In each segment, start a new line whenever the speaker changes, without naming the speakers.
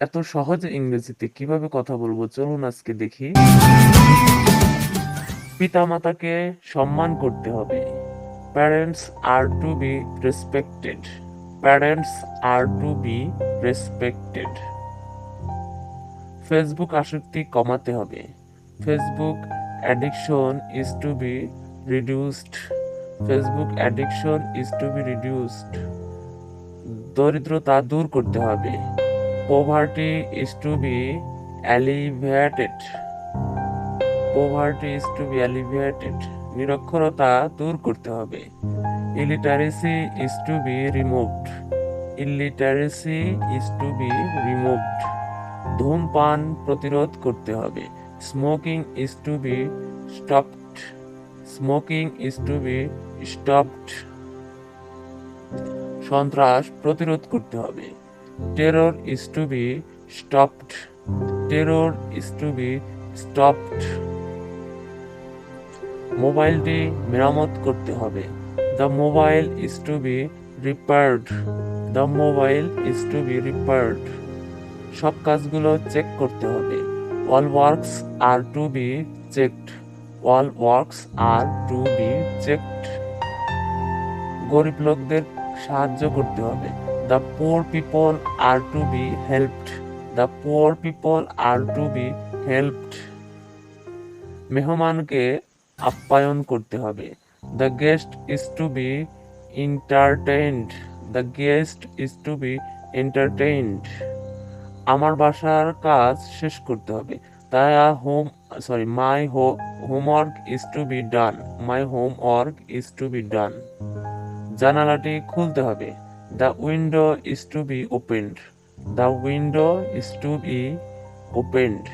এত সহজ ইংরেজিতে কিভাবে কথা বলবো চলুন আজকে দেখি। পিতামাতাকে সম্মান করতে হবে। Parents are to be respected. Parents are to be respected. Facebook আসক্তি কমাতে হবে। Facebook addiction is to be reduced. Facebook addiction is to be reduced. দরিদ্রতা দূর করতে হবে। Poverty is to be alleviated. Poverty is to be alleviated. নিরক্ষরতা দূর করতে হবে। Illiteracy is to be removed. Illiteracy is to be removed. ধূমপান প্রতিরোধ করতে হবে। Smoking is to be stopped. Smoking is to be stopped. সন্ত্রাস প্রতিরোধ করতে হবে। Terror is to be stopped. Terror is to be stopped. মোবাইলটি মেরামত করতে হবে। The mobile is to be repaired. The mobile is to be repaired. সব কাজগুলো চেক করতে হবে। All works are to be checked. All works are to be checked. গরিব লোকদের সাহায্য করতে হবে। The poor people are to be helped. The poor people are to be helped. মেহমানকে আপ্যায়ন করতে হবে। The guest is to be entertained. The guest is to be entertained. আমার বাসার কাজ শেষ করতে হবে। My homework is to be done. My homework is to be done. জানালাটি খুলতে হবে। The window is to be opened. The window is to be opened.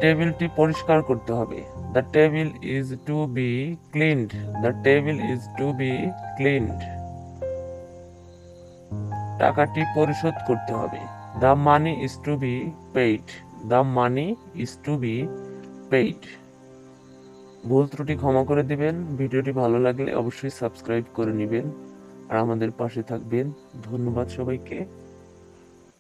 টেবিলটি পরিষ্কার করতে হবে। The table is to be cleaned. The table is to be cleaned. টাকাটি পরিশোধ করতে হবে। The money is to be paid. The money is to be paid. ভুল ত্রুটি ক্ষমা করে দিবেন। ভিডিওটি ভালো লাগলে অবশ্যই সাবস্ক্রাইব করে নেবেন আর আমাদের পাশে থাকবেন। ধন্যবাদ সবাইকে।